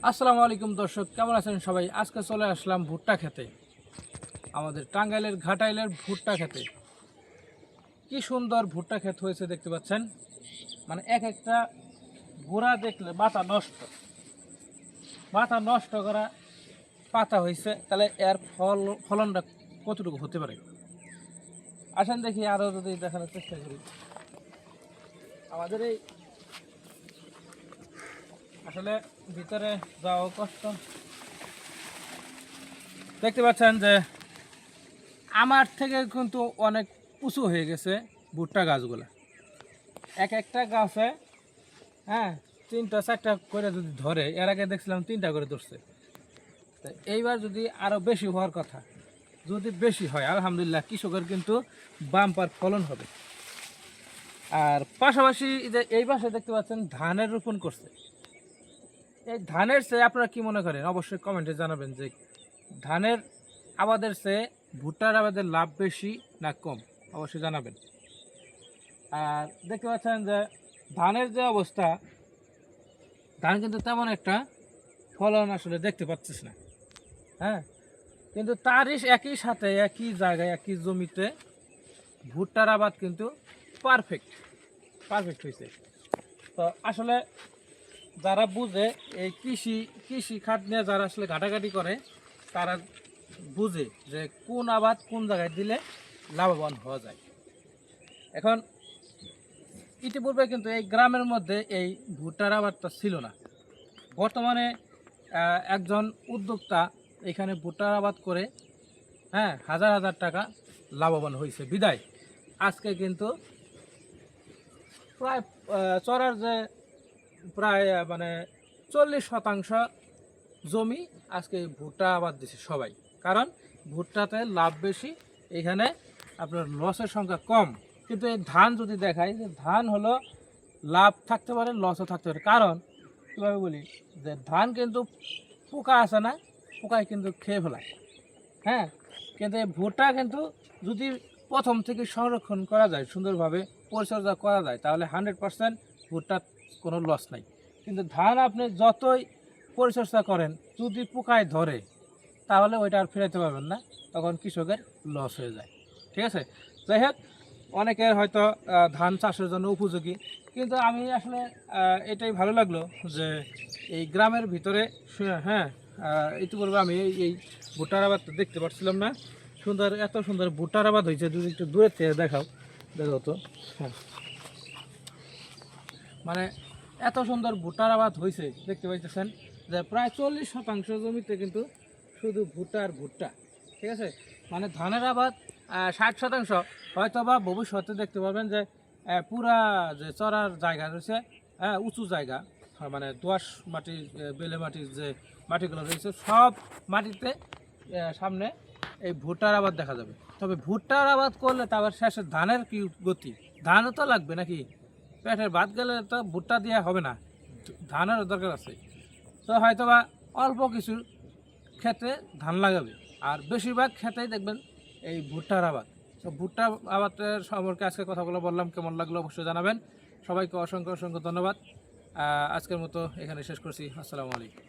আসসালামু আলাইকুম দর্শক, কেমন আছেন সবাই? আজকে চলে আসলাম ভুট্টা খেতে, আমাদের টাঙ্গাইলের ঘাটাইলের ভুট্টা খেতে। কি সুন্দর ভুট্টা ক্ষেত হয়েছে দেখতে পাচ্ছেন। মানে এক একটা গোড়া দেখলে মাথা নষ্ট করা পাতা হয়েছে, তাহলে এর ফলনটা কতটুকু হতে পারে আসেন দেখি, আরও যদি দেখানোর চেষ্টা করি। আমাদের এই আসলে ভিতরে যাওয়া কষ্ট। দেখতে পাচ্ছেন যে আমার থেকে কিন্তু অনেক উঁচু হয়ে গেছে ভুট্টা গাছগুলা। এক একটা গাছে হ্যাঁ 3টা 4টা করে যদি ধরে, এর আগে দেখছিলাম 3টা করে ধরছে। তো এইবার যদি আরও বেশি হওয়ার কথা, যদি বেশি হয় আলহামদুলিল্লাহ, কৃষকের কিন্তু বাম্পার ফলন হবে। আর পাশাপাশি যে এই পাশে দেখতে পাচ্ছেন ধানের রোপণ করছে। এই ধানের চেয়ে আপনারা কি মনে করেন অবশ্যই কমেন্টে জানাবেন যে ধানের আবাদের চেয়ে ভুট্টার আবাদের লাভ বেশি না কম, অবশ্যই জানাবেন। আর দেখতে পাচ্ছেন যে ধানের যে অবস্থা, ধান কিন্তু তেমন একটা ফলন আসলে দেখতে পাচ্ছিস না। হ্যাঁ, কিন্তু তারই একই সাথে একই জায়গায় একই জমিতে ভুট্টার আবাদ কিন্তু পারফেক্ট পারফেক্ট হয়েছে। তো আসলে যারা বুঝে এই কৃষি খাত নিয়ে যারা আসলে ঘাটাঘাটি করে, তারা বুঝে যে কোন আবাদ কোন জায়গায় দিলে লাভবান হওয়া যায়। এখন ইতিপূর্বে কিন্তু এই গ্রামের মধ্যে এই ভুট্টার আবাদটা ছিল না। বর্তমানে একজন উদ্যোক্তা এখানে ভুট্টার আবাদ করে হাজার হাজার টাকা লাভবান হয়েছে বিদায় আজকে কিন্তু প্রায় চড়ার যে প্রায় মানে 40% জমি আজকে ভুট্টা আবাদ দিছে সবাই। কারণ ভুট্টাতে লাভ বেশি, এখানে আপনার লসের সংখ্যা কম। কিন্তু এই ধান যদি দেখায়, যে ধান হলো লাভ থাকতে পারে, লসও থাকতে পারে। কারণ কীভাবে বলি, যে ধান কিন্তু পোকা আছে না, পোকায় কিন্তু খেয়ে ফেলায়। হ্যাঁ, কিন্তু এই ভুট্টা কিন্তু যদি প্রথম থেকে সংরক্ষণ করা যায়, সুন্দরভাবে পরিচর্যা করা যায়, তাহলে 100% ভুট্টার কোনো লস নাই। কিন্তু ধান আপনি যতই পরিচর্যা করেন, যদি পোকায় ধরে তাহলে ওইটা আর ফেরাতে পারবেন না, তখন কৃষকের লস হয়ে যায়। ঠিক আছে, যাই হোক, অনেকের হয়তো ধান চাষের জন্য উপযোগী, কিন্তু আমি আসলে এটাই ভালো লাগলো যে এই গ্রামের ভিতরে ইতিপূর্বে আমি এই ভুট্টার আবাদটা দেখতে পাচ্ছিলাম না। এত সুন্দর ভুট্টার আবাদ হয়েছে, যদি একটু দূরে থেকে দেখো তো। হ্যাঁ, মানে এত সুন্দর ভুট্টার আবাদ হয়েছে দেখতে পাইতেছেন, যে প্রায় 40% জমিতে কিন্তু শুধু ভুট্টা আর ভুট্টা। ঠিক আছে, মানে ধানের আবাদ 60%। হয়তো বা ভবিষ্যতে দেখতে পাবেন যে পুরা যে চড়ার জায়গা রয়েছে, উঁচু জায়গা, মানে দোআঁশ মাটি, বেলে মাটির যে মাটিগুলো রয়েছে, সব মাটিতে সামনে এই ভুট্টার আবাদ দেখা যাবে। তবে ভুট্টার আবাদ করলে তারপর শেষে ধানের কি গতি, ধানও তো লাগবে নাকি? পেটের ভাত গেলে তো ভুট্টা দেওয়া হবে না, ধানের দরকার আছে। তো হয়তো বা অল্প কিছু ক্ষেতে ধান লাগাবে, আর বেশিরভাগ ক্ষেতেই দেখবেন এই ভুট্টার আবাদ। তো ভুট্টা আবাদের সম্পর্কে আজকে কথাগুলো বললাম, কেমন লাগলো অবশ্যই জানাবেন। সবাইকে অসংখ্য অসংখ্য ধন্যবাদ। আজকের মতো এখানে শেষ করছি। আসসালামু আলাইকুম।